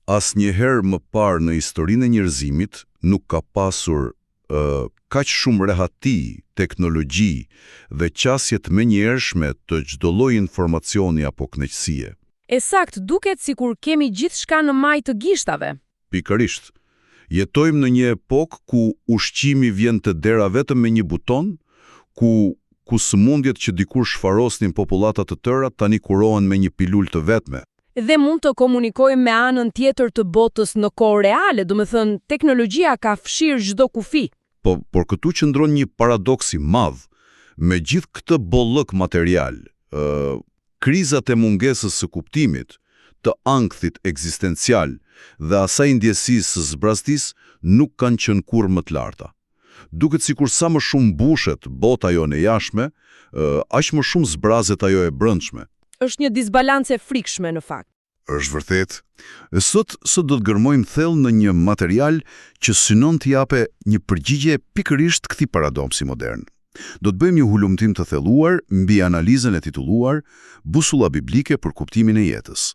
Asnjëherë më parë në historinë e njerëzimit nuk ka pasur kaq shumë rehati, teknologji dhe qasje të menjëhershme të çdo lloji informacioni apo kënaqësie. Sakt, duket sikur kemi gjithçka në majë të gishtave. Pikërisht. Jetojmë në një epokë ku ushqimi vjen te dera vetëm me një buton, ku sëmundjet që dikur shfarosnin popullata të tëra tani kurohen me një pilulë të vetme. Dhe mund të komunikojmë me anën tjetër të botës në kohë reale, do të thënë teknologjia ka fshirë çdo kufi. Por këtu qëndron një paradoks i madh. Me gjithë këtë bollëk material, krizat e mungesës së kuptimit, të ankthit ekzistencial dhe asaj ndjesisë së zbrastisë nuk kanë qenë kurrë më të larta. Duket sikur sa më shumë mbushet bota jonë e jashtme, aq më shumë zbrazet ajo e brendshme. Është një disbalancë e frikshme në fakt. Është vërtet. Sot do të gërmojmë thellë në një material që synon të jape një përgjigje pikërisht këtij paradoksi modern. Do të bëjmë një hulumtim të thelluar mbi analizën e titulluar Busulla biblike për kuptimin e jetës.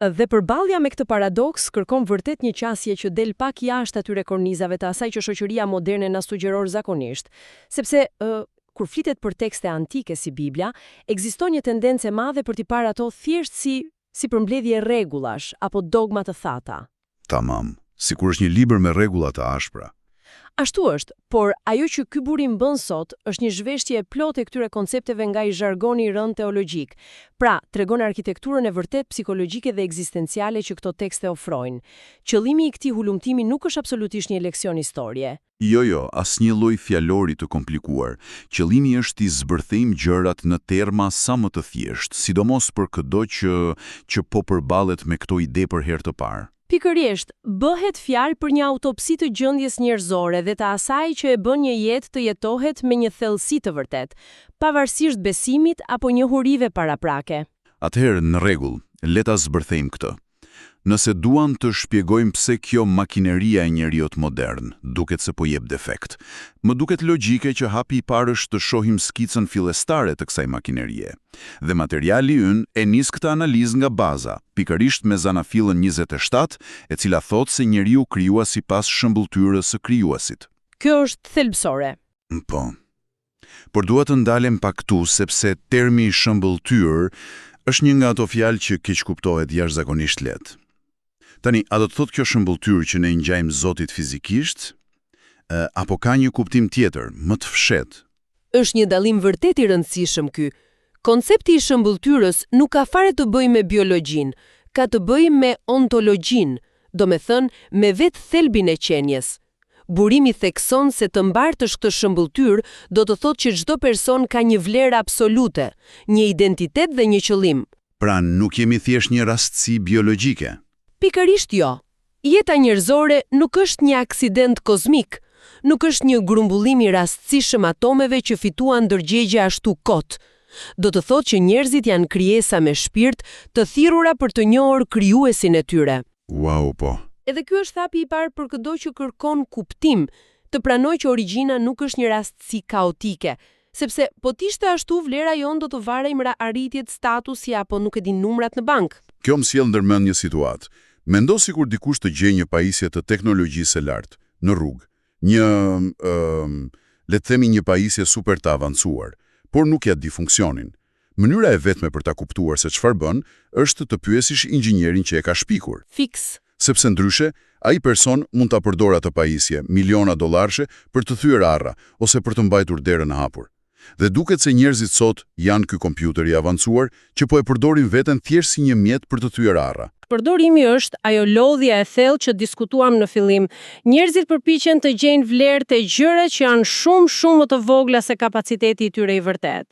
Dhe përballja me këtë paradoks kërkon vërtet një qasje që del pak jashtë atyre kornizave të asaj që shoqëria moderne na sugjeron zakonisht, sepse kur flitet për tekste antike si Bibla, ekziston një tendencë e madhe për t'i parë ato thjesht si përmbledhje rregullash apo dogma të thata. Tamam, sikur është një libër me rregulla të ashpra. Ashtu është, por ajo që ky burim bën sot është një zhveshje e plotë e këtyre koncepteve nga i zhargoni i rënd teologjik. Pra, tregon arkitekturën e vërtet psikologjike dhe ekzistenciale që këto tekste ofrojnë. Qëllimi i këtij hulumtimi nuk është absolutisht një leksion historie. Jo, asnjë lloj fjalori të komplikuar. Qëllimi është i zbërthejmë gjërat në terma sa më të thjeshtë, sidomos për çdo që po përballet me këto ide për herë të parë. Pikërisht, bëhet fjalë për një autopsi të gjendjes njerëzore dhe të asaj që e bën një jetë të jetohet me një thellësi të vërtet, pavarësisht besimit apo njohurive paraprake. Atëherë, në rregull, le ta zbërthejmë këtë. Nëse duam të shpjegojmë pse kjo makineria e njeriut modern duket se po jep defekt, më duket logjike që hapi i parë është të shohim skicën fillestare të kësaj makinerie. Dhe materiali ynë e nis këtë analizë nga baza, pikërisht me Zanafillën 27, e cila thotë se njeriu krijua sipas shëmbulltyrës së krijuesit. Kjo është thelbësore. Po. Por dua të ndalem pak këtu sepse termi shëmbulltyrë është një nga ato fjalë që keq kuptohet jashtëzakonisht lehtë. Tani, a do të thotë kjo shëmbulltyrë që ne i ngjajmë Zotit fizikisht, apo ka një kuptim tjetër, më të fshehtë? Është një dallim vërtet i rëndësishëm ky. Koncepti i shëmbulltyrës nuk ka fare të bëjë me biologjinë, ka të bëjë me ontologjinë, do me thënë me vetë thelbin e qenjes. Burimi thekson se të mbartësh këtë shëmbulltyrë do të thotë që çdo person ka një vlerë absolute, një identitet dhe një qëllim. Pra nuk jemi thjesht një rastësi biologjike. Pikërisht jo. Jeta njerëzore nuk është një aksident kozmik, nuk është një grumbullim i rastësishëm atomeve që fituan ndërgjegje ashtu kot. Do të thotë që njerëzit janë krijesa me shpirt të thirrura për të njohur krijuesin e tyre. Wow, po. Edhe ky është thapi i parë për çdo që kërkon kuptim, të pranojë që origjina nuk është një rastësi kaotike, sepse po t'ishte ashtu vlera jon do të varej nga arritjet, statusi apo nuk e di numrat në bank. Kjo më sjell ndërmend një situatë. Mendo sikur dikush të gjejë një pajisje të teknologjisë së lartë në rrugë, le të themi një pajisje super të avancuar, por nuk ja di funksionin. Mënyra e vetme për ta kuptuar se çfarë bën është të pyesish inxhinierin që e ka shpikur. Fiks. Sepse ndryshe, ai person mund ta përdorë atë pajisje miliona dollarësh për të thyer arra ose për të mbajtur derën e hapur. Dhe duket se njerëzit sot janë ky kompjuter i avancuar që po e përdorin veten thjesht si një mjet për të thyer arra. Përdorimi është ajo lodhja e thellë që diskutuam në fillim. Njerëzit përpiqen të gjejnë vlerë te gjërat që janë shumë më të vogla se kapaciteti i tyre i vërtet.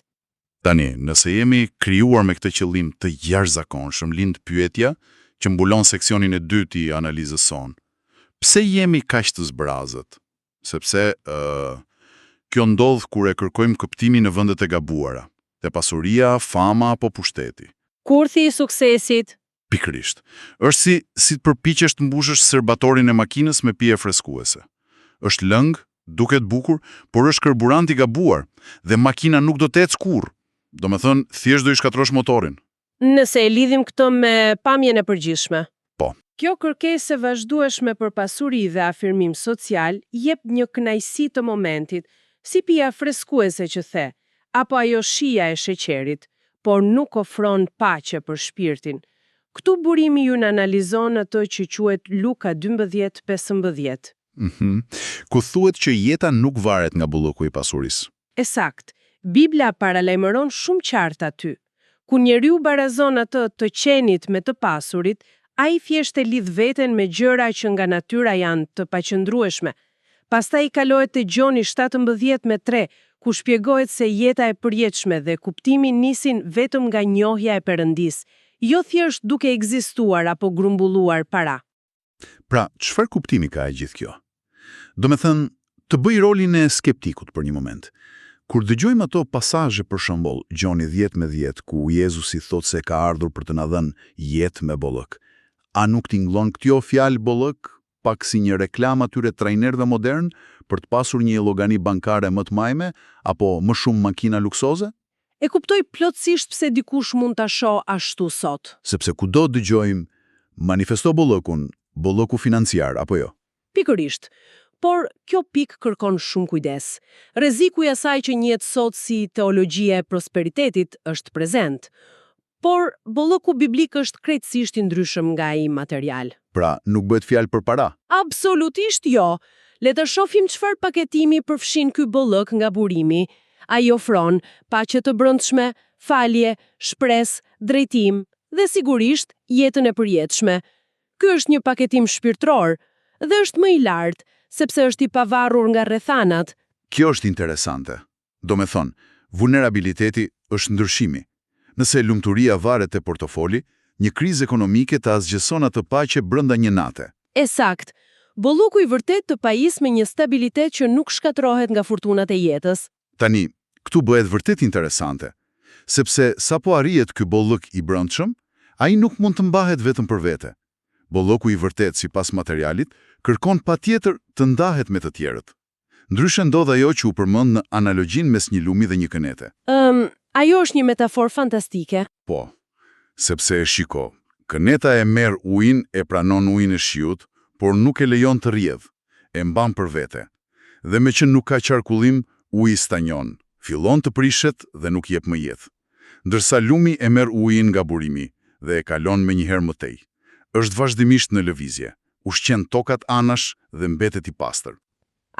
Tani, nëse jemi krijuar me këtë qëllim të jashtëzakonshëm, lind pyetja që mbulon seksionin e dytë i analizës sonë. Pse jemi kaq të zbrazët? Sepse kjo ndodh kur e kërkojmë kuptimin në vendet e gabuara, te pasuria, fama apo pushteti. Kurthi i suksesit. Pikërisht. Është si të përpiqesh të mbushësh serbatorin e makinës me pije freskuese. Është lëng, duket bukur, por është karburant i gabuar dhe makina nuk do të ecë kurrë. Domethënë, thjesht do i shkatrosh motorin. Nëse e lidhim këtë me pamjen e përgjithshme. Po, Kjo kërkesë e vazhdueshme për pasuri dhe afirmim social jep një kënaqësi të momentit, si pija freskuese që the, apo ajo shija e sheqerit, por nuk ofron paqe për shpirtin. Këtu burimi ju në analizon atë që quhet Luka 12:15. Ku thuhet që jeta nuk varet nga bulloku i pasurisë. Esakt, Biblia paralajmëron shumë qartë aty. Kur njeriu barazon atë të qenit me të pasurit, ai thjesht e lidh veten me gjëra që nga natyra janë të paqëndrueshme. Pastaj i kalohet te Gjoni 17:3, ku shpjegohet se jeta e përjetshme dhe kuptimi nisin vetëm nga njohja e Perëndis, jo thjesht duke ekzistuar apo grumbulluar para. Pra, çfarë kuptimi ka e gjithë kjo? Do me thënë, të bëj rolin e skeptikut për një moment. Kur dëgjojmë ato pasazhe për shembull, Gjoni 10:10, ku Jezusi thot se ka ardhur për të na dhënë jetë me bollëk, a nuk tingëllon kjo fjalë bollëk pak si një reklam atyre trajnerëve modern për të pasur një llogani bankare më të majme apo më shumë makina luksoze? E kuptoj plotësisht pse dikush mund ta shohë ashtu sot. Sepse kudo dëgjojmë manifesto bollëkun, bollëku financiar apo jo? Pikërisht. Por kjo pikë kërkon shumë kujdes. Rreziku i asaj që njihet sot si teologjia e prosperitetit është prezent. Por bollëku biblik është krejtësisht i ndryshëm nga ai material. Pra, nuk bëhet fjalë për para. Absolutisht jo. Le të shohim çfarë paketimi përfshin ky bollëk nga burimi. Ai ofron paqe të brendshme, falje, shpresë, drejtim dhe sigurisht jetën e përjetshme. Ky është një paketim shpirtëror dhe është më i lartë sepse është i pavarur nga rrethanat. Kjo është interesante. Do me thonë, vulnerabiliteti është ndryshimi. Nëse lumturia varet te portofoli, një krizë ekonomike të asgjëson atë paqe brenda një nate. Esakt. Bolluku i vërtet të pajis me një stabilitet që nuk shkatërrohet nga furtunat e jetës. Tani, këtu bëhet vërtet interesante, sepse sapo arrihet ky bollëk i brendshëm, ai nuk mund të mbahet vetëm për vete. Bolloku i vërtet sipas materialit kërkon patjetër të ndahet me të tjerët. Ndryshe ndodh ajo që u përmend në analogjinë mes një lumi dhe një kënete. Ajo është një metaforë fantastike. Po, sepse e shiko, këneta e merr ujin e pranon ujin e shiut, por nuk e lejon të rrjedh, e mban për vete. Dhe me që nuk ka qarkullim, uji stanjon, fillon të prishet dhe nuk jep më jetë. Ndërsa lumi e merr ujin nga burimi dhe e kalon me njëherë më tej. Është vazhdimisht në lëvizje, ushqen tokat anash dhe mbetet i pastër.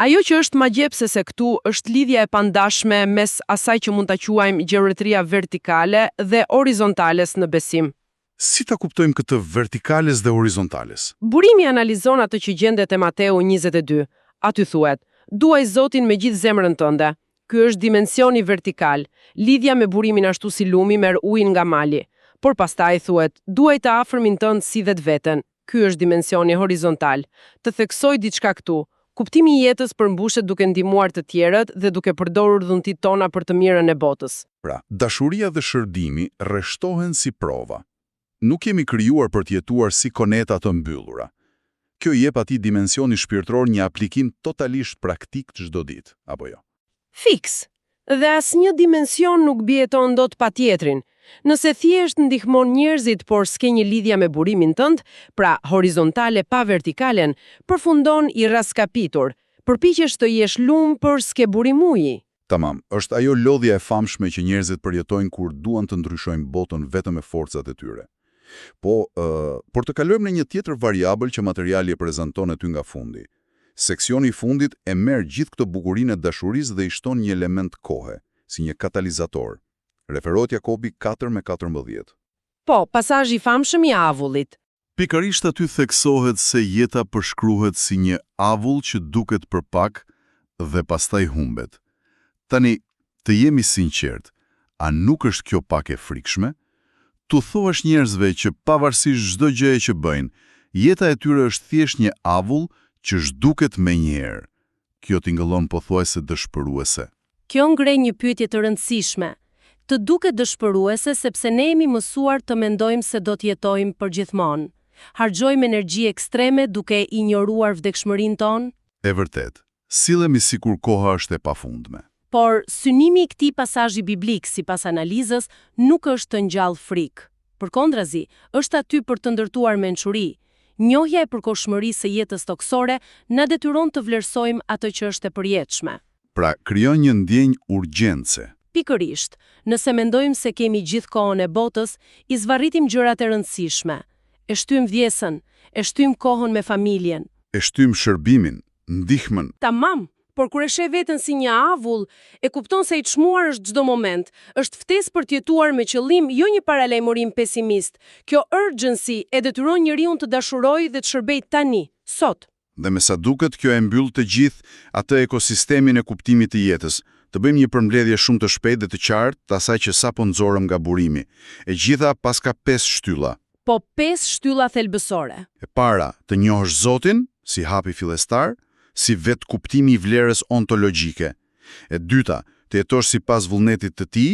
Ajo që është më gjepse se këtu është lidhja e pandashme mes asaj që mund ta quajmë gjeometria vertikale dhe horizontales në besim. Si ta kuptojmë këtë vertikales dhe horizontales? Burimi analizon atë që gjendet te Mateu 22. Aty thuhet: "Duaj Zotin me gjithë zemrën tënde." Ky është dimensioni vertikal, lidhja me burimin ashtu si lumi merr ujin nga mali. Por pastaj thuhet: "Duaj të afërmin tënd si vetveten." Ky është dimensioni horizontal. Të theksoj diçka këtu. Kuptimi i jetës përmbushet duke ndihmuar të tjerët dhe duke përdorur dhuntit tona për të mirën e botës. Pra, dashuria dhe shërdimi rreshtohen si prova. Nuk jemi krijuar për të jetuar si koneta të mbyllura. Kjo jep atij dimensioni shpirtëror një aplikim totalisht praktik çdo ditë, apo jo? Fiks. Dhe asnjë dimension nuk bieton dot pa tjetrin. Nëse thjesht ndihmon njerëzit por s'ke një lidhje me burimin tënd, pra horizontale pa vertikalen, përfundon i raskapitur. Përpiqesh të jesh lum por s'ke burim uji. Tamam, është ajo lodhja e famshme që njerëzit përjetojnë kur duan të ndryshojnë botën vetëm me forcat e tyre. Por të kalojmë në një tjetër variabël që materiali e prezanton aty nga fundi. Seksioni i fundit e merr gjithë këtë bukurinë e dashurisë dhe i shton një element kohe, si një katalizator. Referohet Jakobi 4:14. Po, pasazhi i famshëm i avullit. Pikërisht aty theksohet se jeta përshkruhet si një avull që duket për pak dhe pastaj humbet. Tani, të jemi sinqert, a nuk është kjo pak e frikshme? Tu thuash njerëzve që pavarësisht çdo gjëje që bëjnë, jeta e tyre është thjesht një avull që zhduket menjëherë. Kjo tingëllon pothuajse dëshpëruese. Kjo ngre një pyetje të rëndësishme. Të duket dëshpëruese sepse ne jemi mësuar të mendojmë se do të jetojmë përgjithmonë. Harxojmë energji ekstreme duke injoruar vdekshmërinë tonë. E vërtet, sillemi sikur koha është e pafundme. Por synimi i këtij pasazhi biblik sipas analizës nuk është të ngjall frikë. Përkundrazi, është aty për të ndërtuar mençuri, Njohja e përkohshmërisë së jetës toksore na detyron të vlerësojmë atë që është e përjetshme. Pra, krijon një ndjenjë urgjence. Pikërisht, nëse mendojmë se kemi gjithë kohën e botës, i zvarritim gjërat e rëndësishme. E shtym vjesën, e shtym kohën me familjen. E shtym shërbimin, ndihmën. Tamam, por kur e sheh veten si një avull, e kupton se i çmuar është çdo moment, është ftesë për të jetuar me qëllim, jo një paralajmërim pesimist. Kjo urgency e detyron njeriu të dashurojë dhe të shërbejë tani, sot. Dhe me sa duket, kjo e mbyll të gjithë atë ekosistemin e kuptimit të jetës. Të bëjmë një përmbledhje shumë të shpejtë dhe të qartë të asaj që sapo nxorëm nga burimi. E gjitha pas ka 5 shtylla. Po 5 shtylla thelbësore. E para, të njohësh Zotin si hapi fillestar, si vetë kuptimi i vlerës ontologjike. E dyta, të jetosh sipas vullnetit të tij.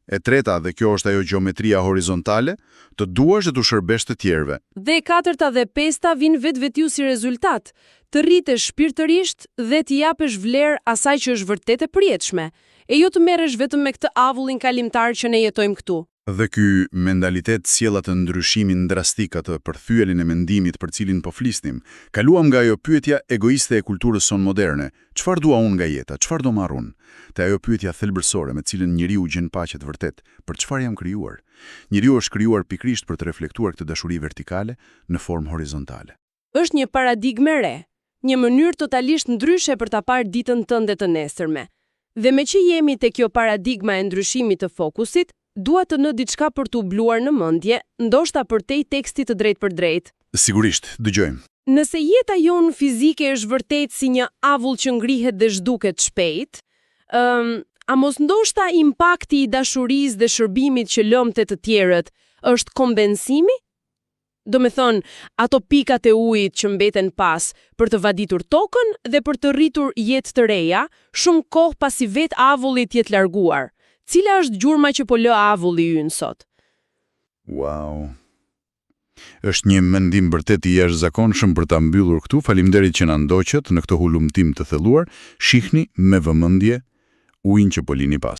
E treta, dhe kjo është ajo gjeometria horizontale, të duash dhe të shërbesh të tjerëve. Dhe e katërta dhe pesta vijnë vetvetiu si rezultat, të rritesh shpirtërisht dhe të japësh vlerë asaj që është vërtet e përjetshme, e jo të merresh vetëm me këtë avullin kalimtar që ne jetojmë këtu. Dhe ky mentalitet sjell atë ndryshimin drastik, atë përthyelin e mendimit për cilin po flisnim. Kaluam nga ajo pyetja egoiste e kulturës sonë moderne, çfarë dua unë nga jeta, çfarë do marr unë, te ajo pyetja thelbësore me cilën njeriu gjen paqe të vërtet, për çfarë jam krijuar. Njeriu është krijuar pikërisht për të reflektuar këtë dashuri vertikale në formë horizontale. Është një paradigmë re, një mënyrë totalisht ndryshe për ta parë ditën tënde të nesërme. Dhe me që jemi te kjo paradigma e ndryshimit të fokusit, dua të në diçka për t'u bluar në mendje, ndoshta përtej tekstit të drejt për drejt. Sigurisht, dëgjojmë. Nëse jeta jonë fizike është vërtet si një avull që ngrihet dhe zhduket shpejt, a mos ndoshta impakti i dashurisë dhe shërbimit që lëm te të tjerët është kompensimi? Do me thonë, ato pikat e ujit që mbeten pas për të vaditur tokën dhe për të rritur jetë të reja, shumë kohë pasi vetë avullit jetë larguar. Cila është gjurma që po lë avulli ynë sot? Wow. Është një mendim vërtet i jashtëzakonshëm për ta mbyllur këtu. Faleminderit që na ndoqët në këtë hulumtim të thelluar. Shihni me vëmendje ujin që po lini pas.